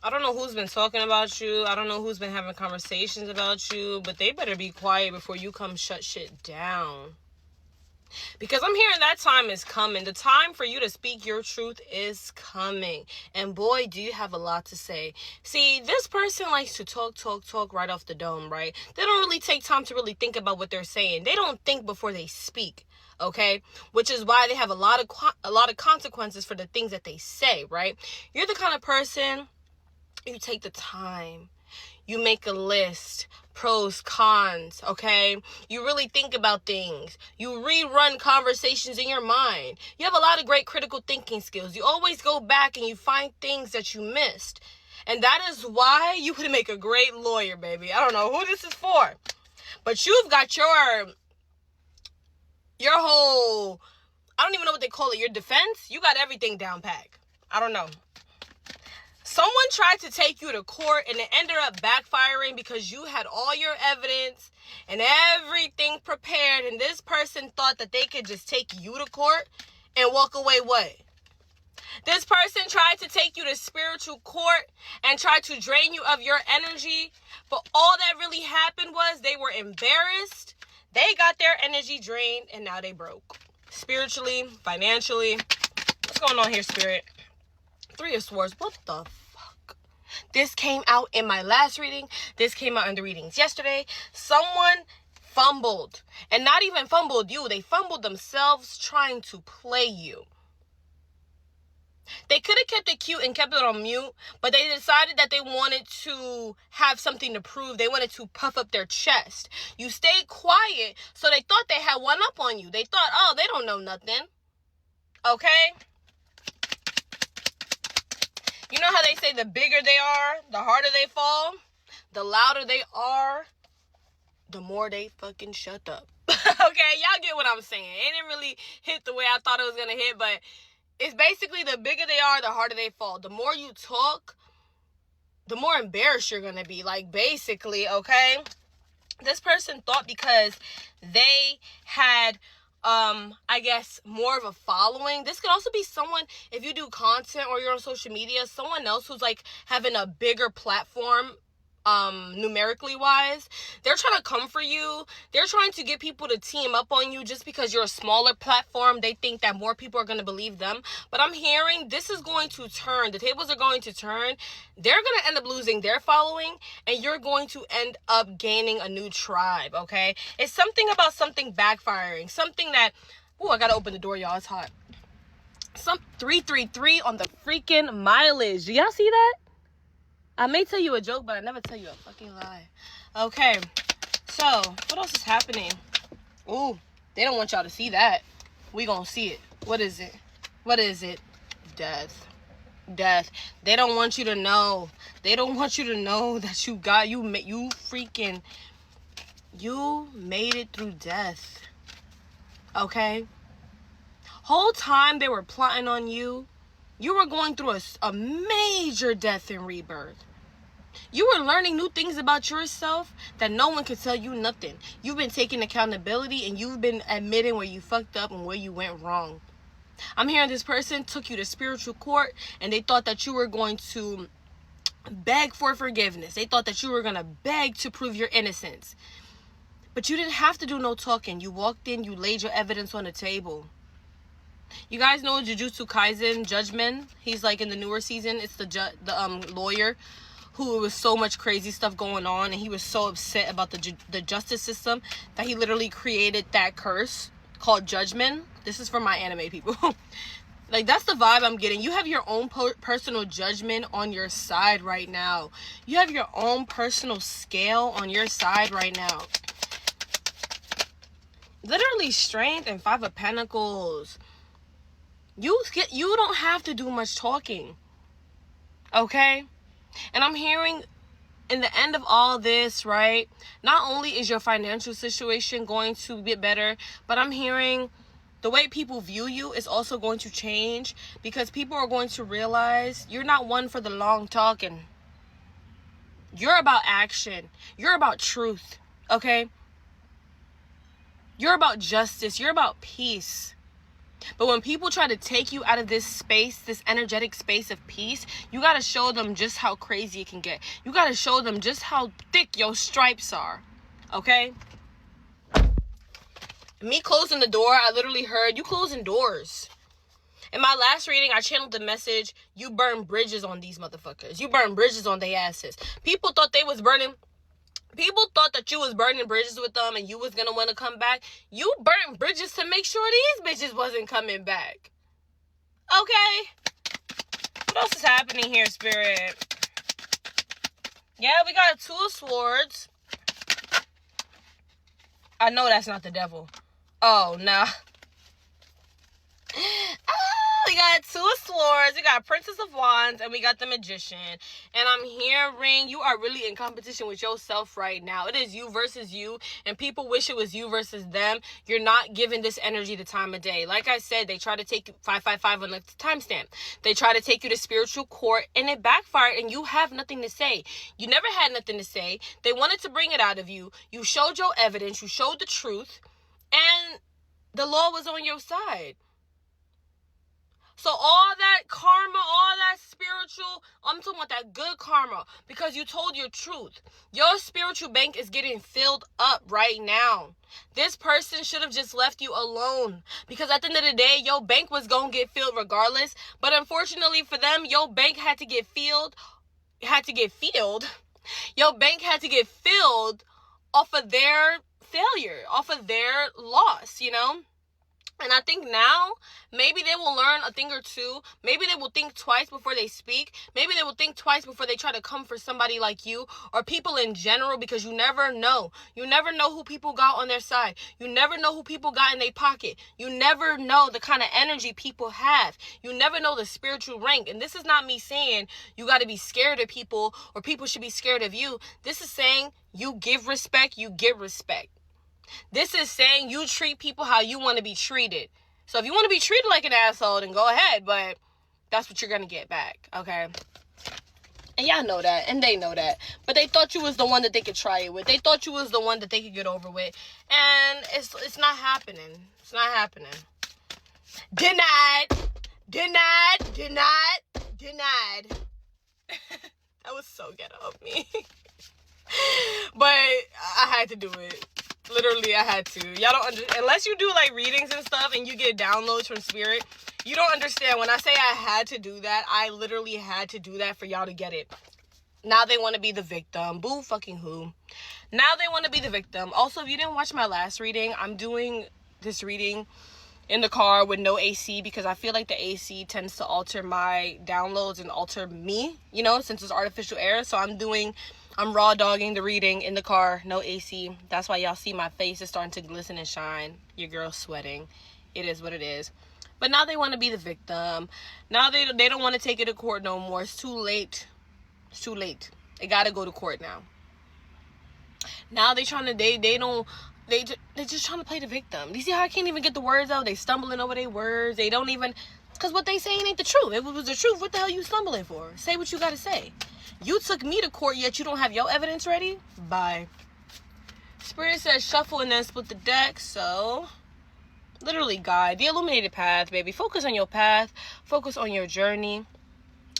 I don't know who's been talking about you. I don't know who's been having conversations about you, but they better be quiet before you come shut shit down. Because I'm hearing that time is coming. The time for you to speak your truth is coming. And boy, do you have a lot to say. See, this person likes to talk right off the dome, right? They don't really take time to really think about what they're saying. They don't think before they speak. Okay, which is why they have a lot of consequences for the things that they say, right? You're the kind of person, you take the time, you make a list, pros, cons, okay? You really think about things. You rerun conversations in your mind. You have a lot of great critical thinking skills. You always go back and you find things that you missed. And that is why you would make a great lawyer, baby. I don't know who this is for, but you've got your whole, I don't even know what they call it, your defense. You got everything down pat. I don't know. Someone tried to take you to court and it ended up backfiring because you had all your evidence and everything prepared, and this person thought that they could just take you to court and walk away what? This person tried to take you to spiritual court and tried to drain you of your energy, but all that really happened was they were embarrassed, they got their energy drained, and now they broke. Spiritually, financially. What's going on here, Spirit? Three of Swords. What the fuck? This came out in my last reading. This came out in the readings yesterday. Someone fumbled. And not even fumbled you. They fumbled themselves trying to play you. They could have kept it cute and kept it on mute, but they decided that they wanted to have something to prove. They wanted to puff up their chest. You stayed quiet, so they thought they had one up on you. They thought, oh, they don't know nothing. Okay? You know how they say the bigger they are, the harder they fall? The louder they are, the more they fucking shut up. Okay, y'all get what I'm saying. It didn't really hit the way I thought it was going to hit, but it's basically the bigger they are, the harder they fall. The more you talk, the more embarrassed you're going to be. Like, basically, okay? This person thought because they had I guess more of a following. This could also be someone, if you do content or you're on social media, someone else who's like having a bigger platform, numerically wise. They're trying to come for you. They're trying to get people to team up on you just because you're a smaller platform. They think that more people are going to believe them. But I'm hearing this is going to turn. The tables are going to turn. They're going to end up losing their following, and you're going to end up gaining a new tribe, okay? It's something about something backfiring. Something that, I got to open the door, y'all. It's hot. Some 333 on the freaking mileage. Do y'all see that? I may tell you a joke, but I never tell you a fucking lie. Okay, so what else is happening? Ooh, they don't want y'all to see that. We gonna see it. What is it? What is it? Death. Death. They don't want you to know. They don't want you to know that you made it through death. Okay? Whole time they were plotting on you, you were going through a major death and rebirth. You were learning new things about yourself that no one could tell you nothing. You've been taking accountability and you've been admitting where you fucked up and where you went wrong. I'm hearing this person took you to spiritual court and they thought that you were going to beg for forgiveness. They thought that you were going to beg to prove your innocence. But you didn't have to do no talking. You walked in, you laid your evidence on the table. You guys know Jujutsu Kaisen, Judgment? He's like in the newer season. It's the lawyer who was so much crazy stuff going on, and he was so upset about the justice system that he literally created that curse called Judgment. This is for my anime people. Like, that's the vibe I'm getting. You have your own personal judgment on your side right now. You have your own personal scale on your side right now. Literally strength and 5 of Pentacles. You don't have to do much talking. Okay? And I'm hearing in the end of all this, right? Not only is your financial situation going to get better, but I'm hearing the way people view you is also going to change because people are going to realize you're not one for the long talking. You're about action. You're about truth. Okay? You're about justice. You're about peace. But when people try to take you out of this space, this energetic space of peace, you got to show them just how crazy it can get. You got to show them just how thick your stripes are. Okay? Me closing the door, I literally heard you closing doors. In my last reading, I channeled the message, you burn bridges on these motherfuckers. You burn bridges on their asses. People thought that you was burning bridges with them and you was gonna want to come back. You burnt bridges to make sure these bitches wasn't coming back. Okay? What else is happening here, Spirit? Yeah, we got a Two of Swords. I know that's not the devil. Oh, nah. We got Two of Swords, we got Princess of Wands, and we got the Magician. And I'm hearing you are really in competition with yourself right now. It is you versus you, and people wish it was you versus them. You're not giving this energy the time of day. Like I said, they try to take you 555 on the timestamp. They try to take you to spiritual court, and it backfired, and you have nothing to say. You never had nothing to say. They wanted to bring it out of you. You showed your evidence. You showed the truth, and the law was on your side. So all that karma, all that spiritual, I'm talking about that good karma, because you told your truth. Your spiritual bank is getting filled up right now. This person should have just left you alone, because at the end of the day, your bank was going to get filled regardless. But unfortunately for them, your bank had to get filled. Your bank had to get filled off of their failure, off of their loss, you know? And I think now, maybe they will learn a thing or two. Maybe they will think twice before they speak. Maybe they will think twice before they try to come for somebody like you or people in general, because you never know. You never know who people got on their side. You never know who people got in their pocket. You never know the kind of energy people have. You never know the spiritual rank. And this is not me saying you got to be scared of people or people should be scared of you. This is saying you give respect, you get respect. This is saying you treat people how you want to be treated. So if you want to be treated like an asshole, then go ahead. But that's what you're going to get back. Okay? And y'all know that. And they know that. But they thought you was the one that they could try it with. They thought you was the one that they could get over with. And it's not happening. It's not happening. Denied. Denied. Denied. Denied. That was so ghetto of me. But I had to do it. Literally, I had to. Y'all don't understand. Unless you do like readings and stuff and you get downloads from spirit, you don't understand. When I say I had to do that, I literally had to do that for y'all to get it. Now they want to be the victim. Boo fucking who. Now they want to be the victim. Also, if you didn't watch my last reading, I'm doing this reading in the car with no AC because I feel like the AC tends to alter my downloads and alter me, you know, since it's artificial air. So I'm raw dogging the reading in the car, no AC. That's why y'all see my face is starting to glisten and shine. Your girl's sweating. It is what it is. But now they want to be the victim. Now they don't want to take it to court no more. It's too late. It's too late. They got to go to court now. Now they trying to, they just trying to play the victim. You see how I can't even get the words out? They stumbling over their words. They don't even, because what they saying ain't the truth. If it was the truth, what the hell you stumbling for? Say what you got to say. You took me to court, yet you don't have your evidence ready? Bye. Spirit says shuffle and then split the deck. So, literally guide. The illuminated path, baby. Focus on your path. Focus on your journey.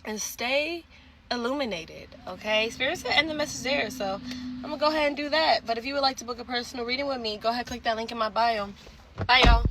And stay illuminated, okay? Spirit said end the message there. So, I'm going to go ahead and do that. But if you would like to book a personal reading with me, go ahead and click that link in my bio. Bye, y'all.